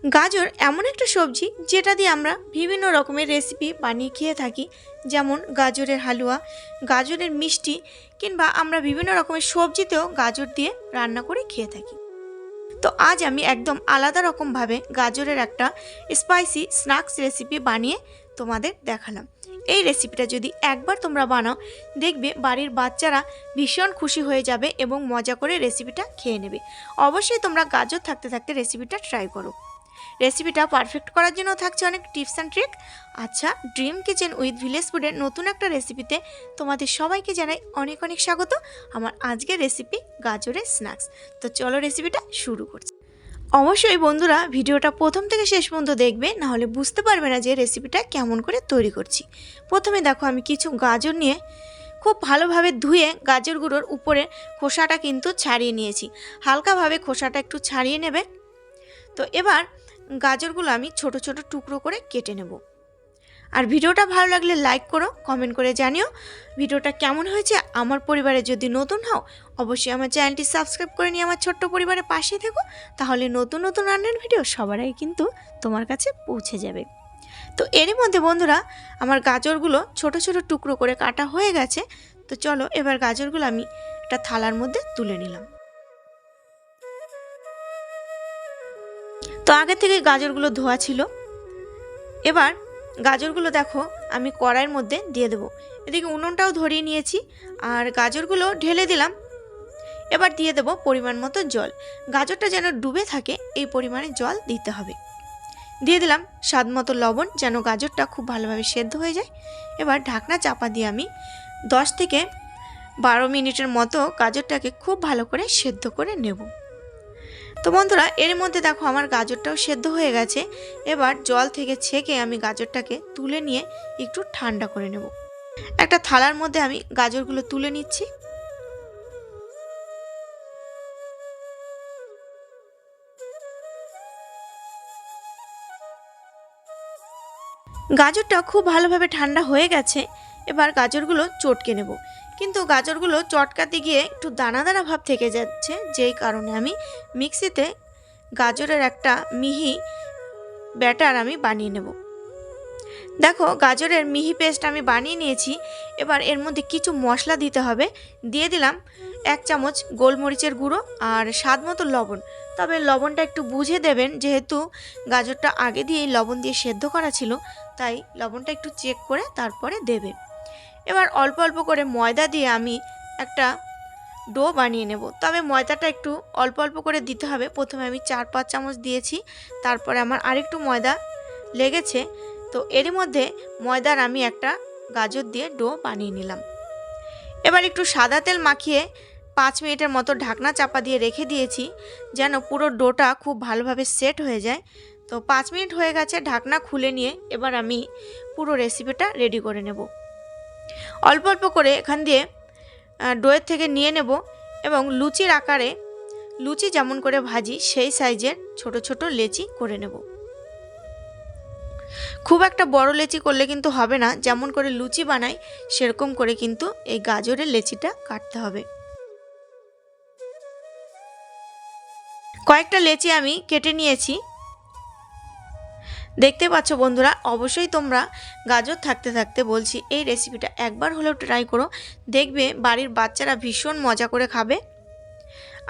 গাজর এমন একটা সবজি যেটা দিয়ে আমরা বিভিন্ন রকমের রেসিপি বানিয়ে খেয়ে থাকি, যেমন গাজরের হালুয়া, গাজরের মিষ্টি, কিংবা আমরা বিভিন্ন রকমের সবজিতেও গাজর দিয়ে রান্না করে খেয়ে থাকি। তো আজ আমি একদম আলাদা রকমভাবে গাজরের একটা স্পাইসি স্ন্যাক্স রেসিপি বানিয়ে তোমাদের দেখালাম। এই রেসিপিটা যদি একবার তোমরা বানাও, দেখবে বাড়ির বাচ্চারা ভীষণ খুশি হয়ে যাবে এবং মজা করে রেসিপিটা খেয়ে নেবে। অবশ্যই তোমরা গাজর থাকতে থাকতে রেসিপিটা ট্রাই করো। রেসিপিটা পারফেক্ট করার জন্য থাকছে অনেক টিপস অ্যান্ড ট্রিক। আচ্ছা, ড্রিম কিচেন উইথ ভিলেজ ফুডের নতুন একটা রেসিপিতে তোমাদের সবাইকে জানাই অনেক অনেক স্বাগত। আমার আজকের রেসিপি গাজরের স্ন্যাক্স। তো চলো রেসিপিটা শুরু করছি। অবশ্যই বন্ধুরা ভিডিওটা প্রথম থেকে শেষ পর্যন্ত দেখবে, নাহলে বুঝতে পারবে না যে রেসিপিটা কেমন করে তৈরি করছি। প্রথমে দেখো আমি কিছু গাজর নিয়ে খুব ভালোভাবে ধুয়ে গাজরগুলোর উপরে খোসাটা কিন্তু ছাড়িয়ে নিয়েছি। হালকাভাবে খোসাটা একটু ছাড়িয়ে নেবে। তো এবার গাজরগুলো আমি ছোট ছোট টুকরো করে কেটে নেব। আর ভিডিওটা ভালো লাগলে লাইক করো, কমেন্ট করে জানিও ভিডিওটা কেমন হয়েছে। আমার পরিবারে যদি নতুন হও, অবশ্যই আমার চ্যানেলটি সাবস্ক্রাইব করে নিয়ে আমার ছোট্ট পরিবারের পাশে থেকো, তাহলে নতুন নতুন রান্নার ভিডিও সবার আগে কিন্তু তোমার কাছে পৌঁছে যাবে। তো এরই মধ্যে বন্ধুরা আমার গাজরগুলো ছোট ছোট টুকরো করে কাটা হয়ে গেছে। তো চলো এবার গাজরগুলো আমি একটা থালার মধ্যে তুলে নিলাম। তো আগে থেকে গাজরগুলো ধোয়া ছিল। এবার গাজরগুলো দেখো আমি কড়াইয়ের মধ্যে দিয়ে দেবো। এদিকে উনুনটাও ধরিয়ে নিয়েছি আর গাজরগুলো ঢেলে দিলাম। এবার দিয়ে দেবো পরিমাণ মতো জল। গাজরটা যেন ডুবে থাকে এই পরিমাণে জল দিতে হবে। দিয়ে দিলাম স্বাদ মতো লবণ, যেন গাজরটা খুব ভালোভাবে সেদ্ধ হয়ে যায়। এবার ঢাকনা চাপা দিয়ে আমি 10 থেকে 12 মিনিটের মতো গাজরটাকে খুব ভালো করে সেদ্ধ করে নেব। তো বন্ধুরা এর মধ্যে দেখো আমার গাজরটাও সেদ্ধ হয়ে গেছে। এবার জল থেকে ছেঁকে আমি গাজরটাকে তুলে নিয়ে একটু ঠান্ডা করে নেব। একটা থালার মধ্যে আমি গাজরগুলো তুলে নিচ্ছি। গাজরটা খুব ভালোভাবে ঠান্ডা হয়ে গেছে। এবার গাজরগুলো চটকে নেব, কিন্তু গাজরগুলো চটকাতে গিয়ে একটু দানা দানা ভাব থেকে যাচ্ছে, যেই কারণে আমি মিক্সিতে গাজরের একটা মিহি ব্যাটার আমি বানিয়ে নেব। দেখো গাজরের মিহি পেস্ট আমি বানিয়ে নিয়েছি। এবার এর মধ্যে কিছু মশলা দিতে হবে। দিয়ে দিলাম 1 চামচ গোলমরিচের গুঁড়ো আর স্বাদ মতো লবণ। তবে লবণটা একটু বুঝে দেবেন, যেহেতু গাজরটা আগে দিয়ে লবণ দিয়ে সেদ্ধ করা ছিল, তাই লবণটা একটু চেক করে তারপরে দেবে। এবার অল্প অল্প করে ময়দা দিয়ে আমি একটা ডো বানিয়ে নেব। তবে ময়দাটা একটু অল্প অল্প করে দিতে হবে। প্রথমে আমি 4-5 চামচ দিয়েছি, তারপরে আমার আরেকটু ময়দা লেগেছে। তো এরই মধ্যে ময়দার আমি একটা গাজর দিয়ে ডো বানিয়ে নিলাম। এবার একটু সাদা তেল মাখিয়ে 5 মিনিটের মতো ঢাকনা চাপা দিয়ে রেখে দিয়েছি, যেন পুরো ডোটা খুব ভালোভাবে সেট হয়ে যায়। তো 5 মিনিট হয়ে গেছে, ঢাকনা খুলে নিয়ে এবার আমি পুরো রেসিপিটা রেডি করে নেব। অল্প অল্প করে এখান দিয়ে ডোয়ের থেকে নিয়ে নেব এবং লুচির আকারে, লুচি যেমন করে ভাজি সেই সাইজের ছোট ছোট লেচি করে নেব। খুব একটা বড় লেচি করলে কিন্তু হবে না, যেমন করে লুচি বানাই সেরকম করে কিন্তু এই গাজরের লেচিটা কাটতে হবে। কয়েকটা লেচি আমি কেটে নিয়েছি। দেখতে পাচ্ছ বন্ধুরা, অবশ্যই তোমরা গাজর থাকতে থাকতে বলছি এই রেসিপিটা একবার হলেও ট্রাই করো, দেখবে বাড়ির বাচ্চারা ভীষণ মজা করে খাবে।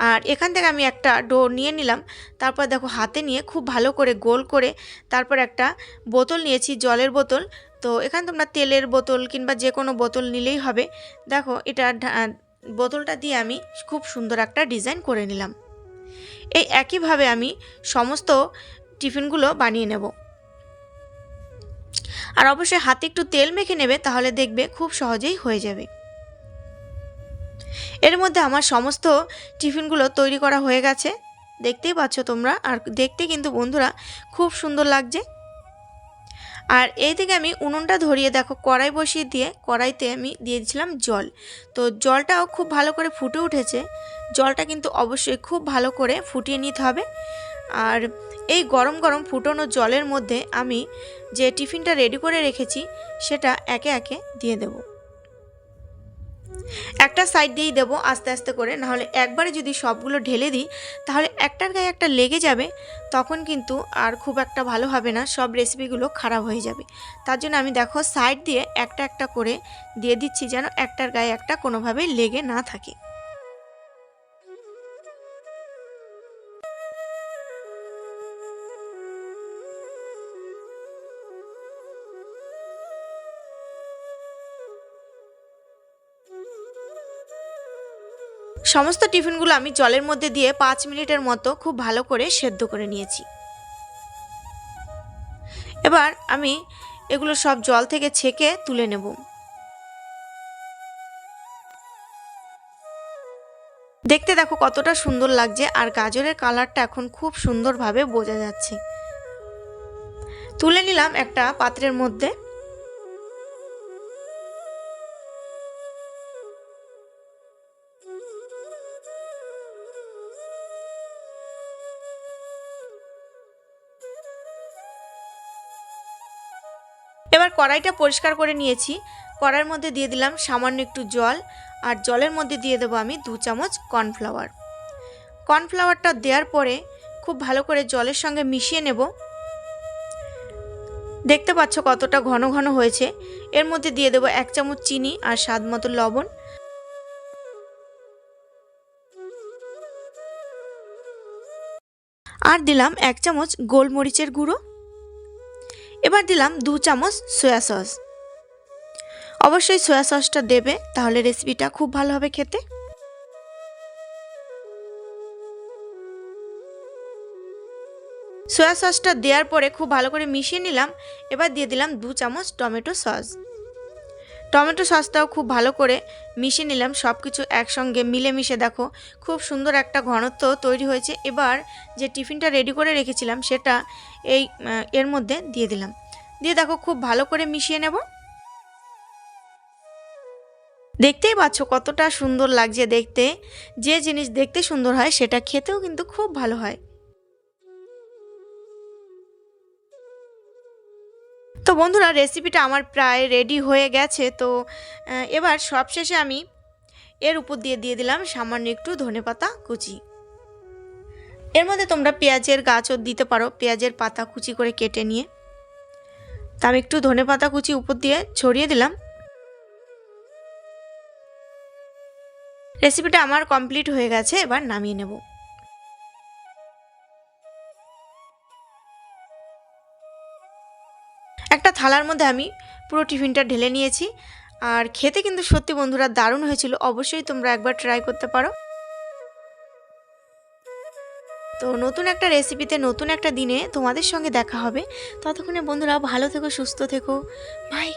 আর এখান থেকে আমি একটা ডো নিয়ে নিলাম। তারপর দেখো হাতে নিয়ে খুব ভালো করে গোল করে তারপর একটা বোতল নিয়েছি, জলের বোতল। তো এখানে তোমরা তেলের বোতল কিংবা যে কোনো বোতল নিলেই হবে। দেখো এটা বোতলটা দিয়ে আমি খুব সুন্দর একটা ডিজাইন করে নিলাম। এই একইভাবে আমি সমস্ত টিফিনগুলো বানিয়ে নেব। আর অবশ্যই হাতে একটু তেল মেখে নেবে, তাহলে দেখবে খুব সহজেই হয়ে যাবে। এর মধ্যে আমার সমস্ত টিফিনগুলো তৈরি করা হয়ে গেছে, দেখতেই পাচ্ছ তোমরা। আর দেখতে কিন্তু বন্ধুরা খুব সুন্দর লাগছে। আর এই থেকে আমি উনুনটা ধরিয়ে দেখো কড়াই বসিয়ে দিয়ে কড়াইতে আমি দিয়ে দিয়েছিলাম জল। তো জলটাও খুব ভালো করে ফুটে উঠেছে। জলটা কিন্তু অবশ্যই খুব ভালো করে ফুটিয়ে নিতে হবে। আর এই গরম গরম ফুটানো জলের মধ্যে আমি যে টিফিনটা রেডি করে রেখেছি সেটা একে একে দিয়ে দেব। একটা সাইড দিয়েই দেবো আস্তে আস্তে করে, নাহলে একবারে যদি সবগুলো ঢেলে দিই তাহলে একটার গায়ে একটা লেগে যাবে, তখন কিন্তু আর খুব একটা ভালো হবে না, সব রেসিপিগুলো খারাপ হয়ে যাবে। তার জন্য আমি দেখো সাইড দিয়ে একটা একটা করে দিয়ে দিচ্ছি, যেন একটার গায়ে একটা কোনোভাবে লেগে না থাকে। সমস্ত টিফিনগুলো আমি জলের মধ্যে দিয়ে 5 মিনিটের মতো খুব ভালো করে সেদ্ধ করে নিয়েছি। এবার আমি এগুলো সব জল থেকে ছেঁকে তুলে নেব। দেখতে দেখো কতটা সুন্দর লাগছে, আর গাজরের কালারটা এখন খুব সুন্দরভাবে বোঝা যাচ্ছে। তুলে নিলাম একটা পাত্রের মধ্যে। এবার কড়াইটা পরিষ্কার করে নিয়েছি। কড়াইয়ের মধ্যে দিয়ে দিলাম সামান্য একটু জল, আর জলের মধ্যে দিয়ে দেবো আমি 2 চামচ কর্নফ্লাওয়ার। কর্নফ্লাওয়ারটা দেওয়ার পরে খুব ভালো করে জলের সঙ্গে মিশিয়ে নেব। দেখতে পাচ্ছ কতটা ঘন ঘন হয়েছে। এর মধ্যে দিয়ে দেবো 1 চামচ চিনি আর স্বাদ মতো লবণ। আর দিলাম 1 চামচ গোলমরিচের গুঁড়ো। এবার দিলাম 2 চামচ সয়া সস। অবশ্যই সয়া সসটা দেবে, তাহলে রেসিপিটা খুব ভালো হবে খেতে। সয়া সসটা দেওয়ার পরে খুব ভালো করে মিশিয়ে নিলাম। এবার দিয়ে দিলাম 2 চামচ টমেটো সস। টমেটো সসটাও খুব ভালো করে মিশিয়ে নিলাম। সব কিছু একসঙ্গে মিলেমিশে দেখো খুব সুন্দর একটা ঘনত্ব তৈরি হয়েছে। এবার যে টিফিনটা রেডি করে রেখেছিলাম সেটা এর মধ্যে দিয়ে দিলাম। দিয়ে দেখো খুব ভালো করে মিশিয়ে নেব। দেখতেই পাচ্ছ কতটা সুন্দর লাগছে দেখতে। যে জিনিস দেখতে সুন্দর হয় সেটা খেতেও কিন্তু খুব ভালো হয়। তো বন্ধুরা, রেসিপিটা আমার প্রায় রেডি হয়ে গেছে। তো এবার সবশেষে আমি এর উপর দিয়ে দিলাম সামান্য একটু ধনেপাতা কুচি। এর মধ্যে তোমরা পেঁয়াজের গাছও দিতে পারো, পেঁয়াজের পাতা কুচি করে কেটে নিয়ে। তা আমি একটু ধনেপাতা কুচি উপর দিয়ে ছড়িয়ে দিলাম। রেসিপিটা আমার কমপ্লিট হয়ে গেছে, এবার নামিয়ে নেব। একটা থালার মধ্যে আমি পুরো টিফিনটা ঢেলে নিয়েছি। আর খেতে কিন্তু সত্যি বন্ধুরা দারুণ হয়েছিল। অবশ্যই তোমরা একবার ট্রাই করতে পারো। তো নতুন একটা রেসিপিতে নতুন একটা দিনে তোমাদের সঙ্গে দেখা হবে। ততক্ষণে বন্ধুরা ভালো থেকো, সুস্থ থেকো, বাই।